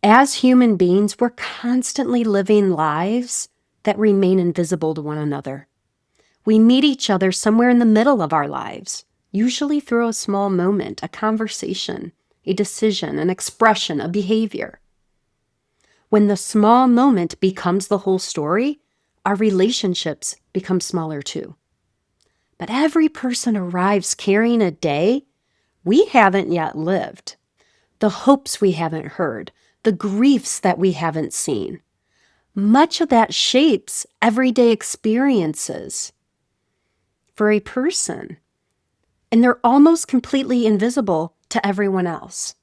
As human beings, we're constantly living lives that remain invisible to one another. We meet each other somewhere in the middle of our lives, usually through a small moment, a conversation, a decision, an expression, a behavior. When the small moment becomes the whole story, our relationships become smaller too. But every person arrives carrying a day we haven't yet lived, the hopes we haven't heard, the griefs that we haven't seen. Much of that shapes everyday experiences for a person, and they're almost completely invisible to everyone else.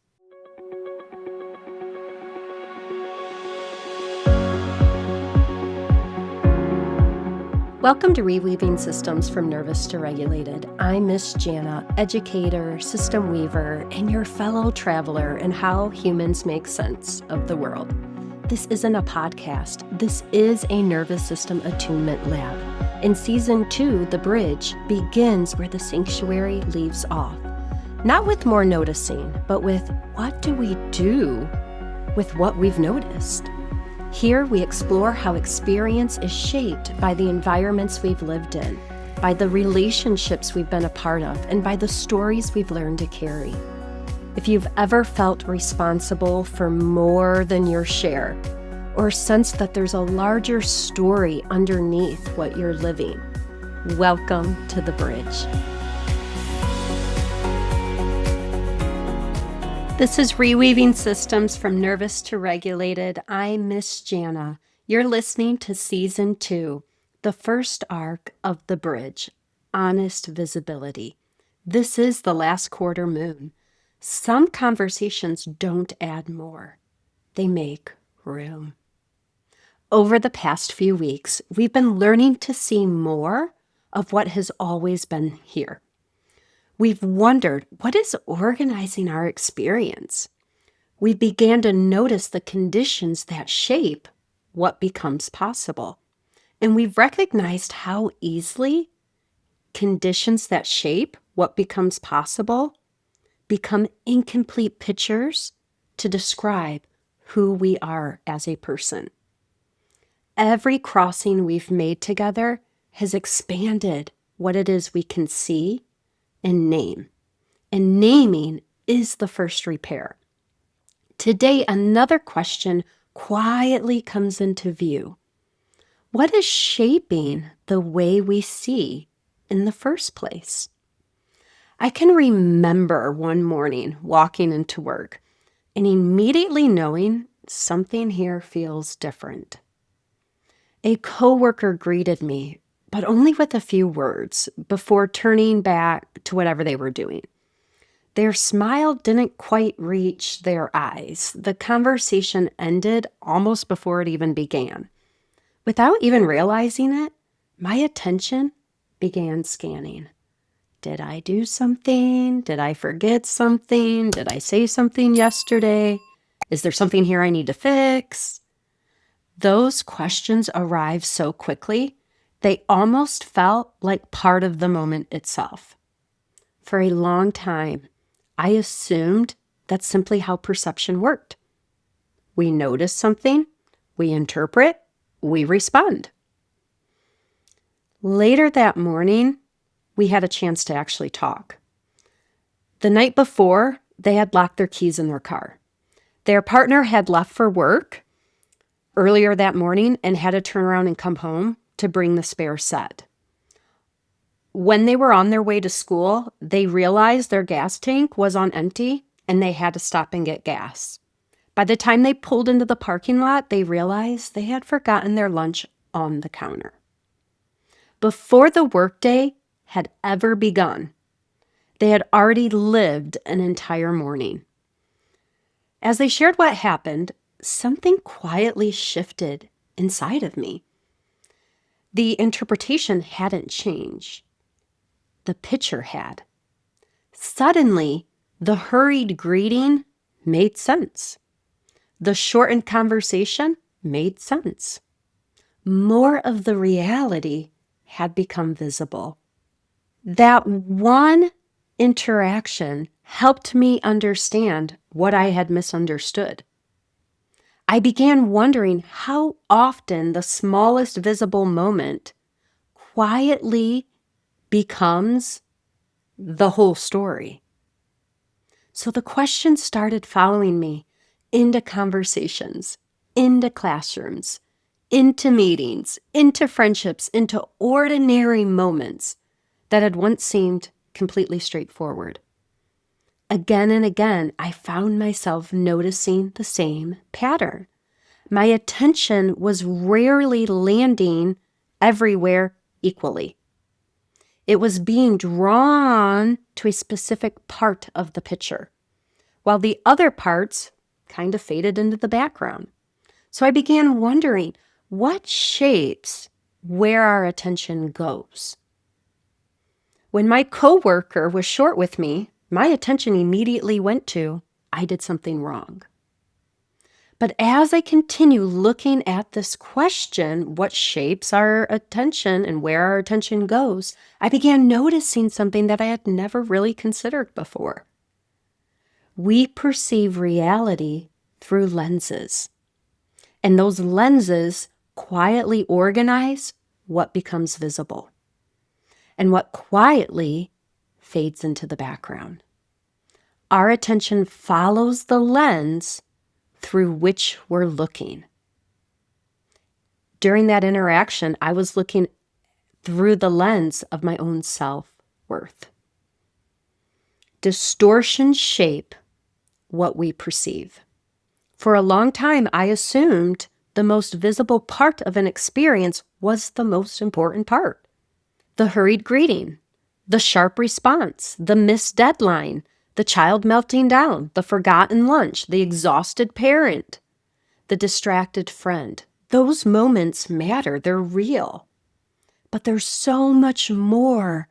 Welcome to Reweaving Systems from Nervous to Regulated. I'm Miss Jana, educator, system weaver, and your fellow traveler in how humans make sense of the world. This isn't a podcast. This is a nervous system attunement lab. In Season 2, The Bridge begins where the sanctuary leaves off. Not with more noticing, but with what do we do with what we've noticed? Here we explore how experience is shaped by the environments we've lived in, by the relationships we've been a part of, and by the stories we've learned to carry. If you've ever felt responsible for more than your share, or sensed that there's a larger story underneath what you're living, welcome to The Bridge. This is Reweaving Systems from Nervous to Regulated. I'm Miss Jana. You're listening to Season 2, the first arc of The Bridge, Honest Visibility. This is the last quarter moon. Some conversations don't add more. They make room. Over the past few weeks, we've been learning to see more of what has always been here. We've wondered, what is organizing our experience? We began to notice the conditions that shape what becomes possible. And we've recognized how easily conditions that shape what becomes possible become incomplete pictures to describe who we are as a person. Every crossing we've made together has expanded what it is we can see and name. And naming is the first repair. Today, another question quietly comes into view. What is shaping the way we see in the first place? I can remember one morning walking into work and immediately knowing something here feels different. A coworker greeted me, but only with a few words before turning back to whatever they were doing. Their smile didn't quite reach their eyes. The conversation ended almost before it even began. Without even realizing it, my attention began scanning. Did I do something? Did I forget something? Did I say something yesterday? Is there something here I need to fix? Those questions arrived so quickly, they almost felt like part of the moment itself. For a long time, I assumed that's simply how perception worked. We notice something, we interpret, we respond. Later that morning, we had a chance to actually talk. The night before, they had locked their keys in their car. Their partner had left for work earlier that morning and had to turn around and come home to bring the spare set. When they were on their way to school, they realized their gas tank was on empty and they had to stop and get gas. By the time they pulled into the parking lot, they realized they had forgotten their lunch on the counter. Before the workday had ever begun, they had already lived an entire morning. As they shared what happened, something quietly shifted inside of me. The interpretation hadn't changed. The picture had. Suddenly, the hurried greeting made sense. The shortened conversation made sense. More of the reality had become visible. That one interaction helped me understand what I had misunderstood. I began wondering how often the smallest visible moment quietly becomes the whole story. So the question started following me into conversations, into classrooms, into meetings, into friendships, into ordinary moments that had once seemed completely straightforward. Again and again, I found myself noticing the same pattern. My attention was rarely landing everywhere equally. It was being drawn to a specific part of the picture, while the other parts kind of faded into the background. So I began wondering, what shapes where our attention goes? When my coworker was short with me, my attention immediately went to, I did something wrong. But as I continue looking at this question, what shapes our attention and where our attention goes, I began noticing something that I had never really considered before. We perceive reality through lenses, and those lenses quietly organize what becomes visible and what quietly fades into the background. Our attention follows the lens through which we're looking. During that interaction, I was looking through the lens of my own self-worth. Distortions shape what we perceive. For a long time, I assumed the most visible part of an experience was the most important part. The hurried greeting, the sharp response, the missed deadline, the child melting down, the forgotten lunch, the exhausted parent, the distracted friend. Those moments matter, they're real. But there's so much more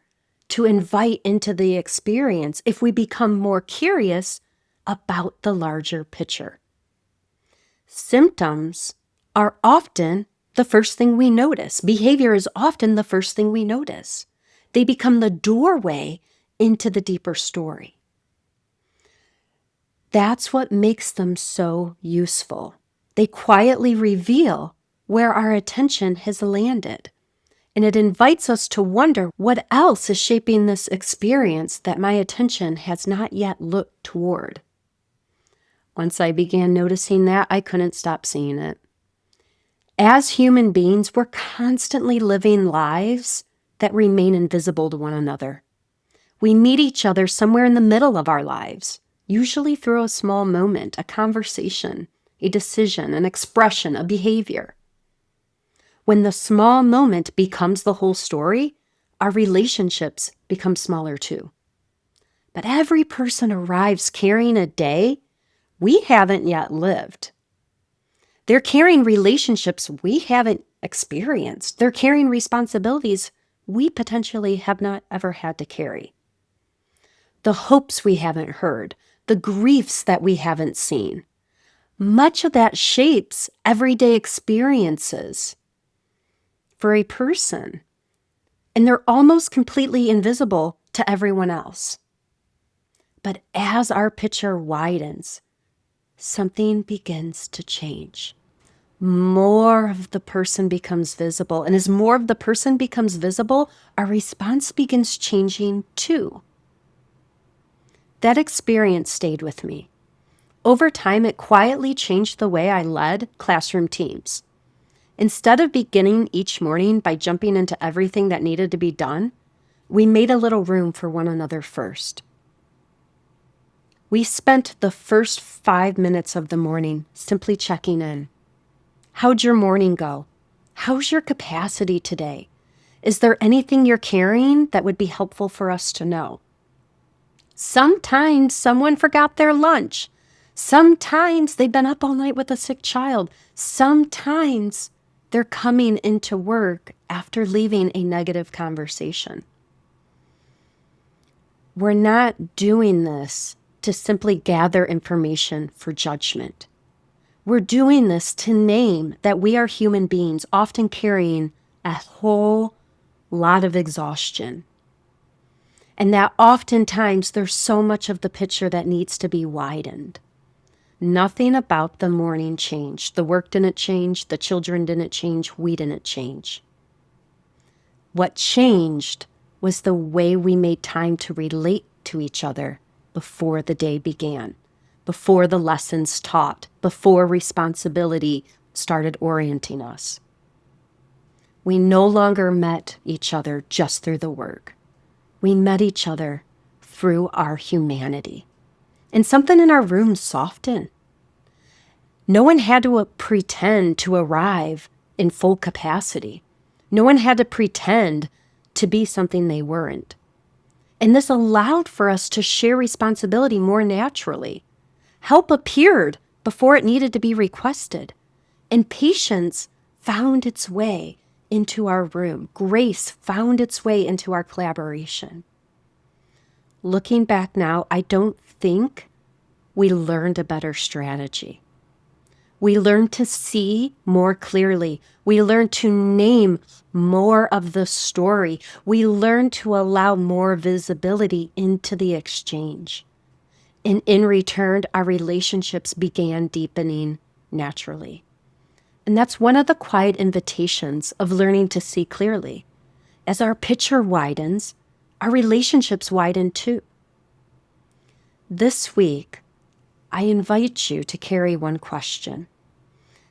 to invite into the experience if we become more curious about the larger picture. Symptoms are often the first thing we notice. Behavior is often the first thing we notice. They become the doorway into the deeper story. That's what makes them so useful. They quietly reveal where our attention has landed. And it invites us to wonder what else is shaping this experience that my attention has not yet looked toward. Once I began noticing that, I couldn't stop seeing it. As human beings, we're constantly living lives that remain invisible to one another. We meet each other somewhere in the middle of our lives, usually through a small moment, a conversation, a decision, an expression, a behavior. When the small moment becomes the whole story, our relationships become smaller too. But every person arrives carrying a day we haven't yet lived. They're carrying relationships we haven't experienced. They're carrying responsibilities we potentially have not ever had to carry. The hopes we haven't heard, the griefs that we haven't seen. Much of that shapes everyday experiences for a person, and they're almost completely invisible to everyone else. But as our picture widens, something begins to change. More of the person becomes visible. And as more of the person becomes visible, our response begins changing too. That experience stayed with me. Over time, it quietly changed the way I led classroom teams. Instead of beginning each morning by jumping into everything that needed to be done, we made a little room for one another first. We spent the first 5 minutes of the morning simply checking in. How'd your morning go? How's your capacity today? Is there anything you're carrying that would be helpful for us to know? Sometimes someone forgot their lunch. Sometimes they've been up all night with a sick child. Sometimes they're coming into work after leaving a negative conversation. We're not doing this to simply gather information for judgment. We're doing this to name that we are human beings, often carrying a whole lot of exhaustion. And that oftentimes there's so much of the picture that needs to be widened. Nothing about the morning changed. The work didn't change. The children didn't change. We didn't change. What changed was the way we made time to relate to each other before the day began, before the lessons taught, before responsibility started orienting us. We no longer met each other just through the work. We met each other through our humanity. And something in our room softened. No one had to pretend to arrive in full capacity. No one had to pretend to be something they weren't. And this allowed for us to share responsibility more naturally. Help appeared before it needed to be requested. And patience found its way into our room. Grace found its way into our collaboration. Looking back now, I don't think we learned a better strategy. We learned to see more clearly. We learned to name more of the story. We learned to allow more visibility into the exchange. And in return, our relationships began deepening naturally. And that's one of the quiet invitations of learning to see clearly. As our picture widens, our relationships widen too. This week, I invite you to carry one question.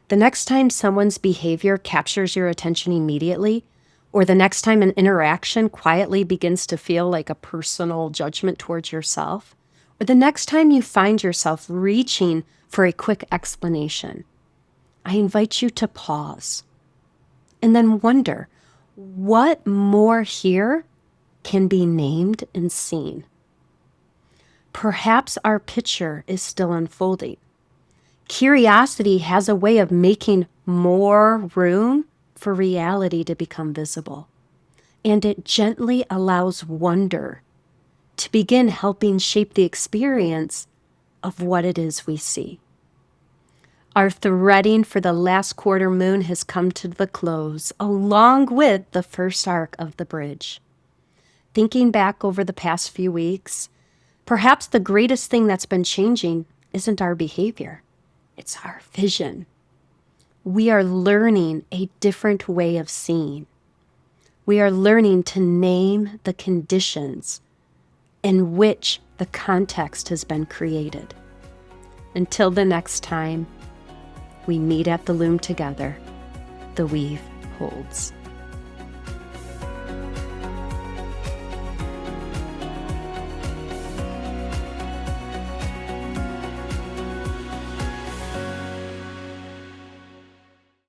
The next time someone's behavior captures your attention immediately, or the next time an interaction quietly begins to feel like a personal judgment towards yourself, or the next time you find yourself reaching for a quick explanation, I invite you to pause and then wonder, what more here can be named and seen? Perhaps our picture is still unfolding. Curiosity has a way of making more room for reality to become visible, and it gently allows wonder to begin helping shape the experience of what it is we see. Our threading for the last quarter moon has come to the close, along with the first arc of the bridge. Thinking back over the past few weeks, perhaps the greatest thing that's been changing isn't our behavior. It's our vision. We are learning a different way of seeing. We are learning to name the conditions in which the context has been created. Until the next time we meet at the loom together, the weave holds.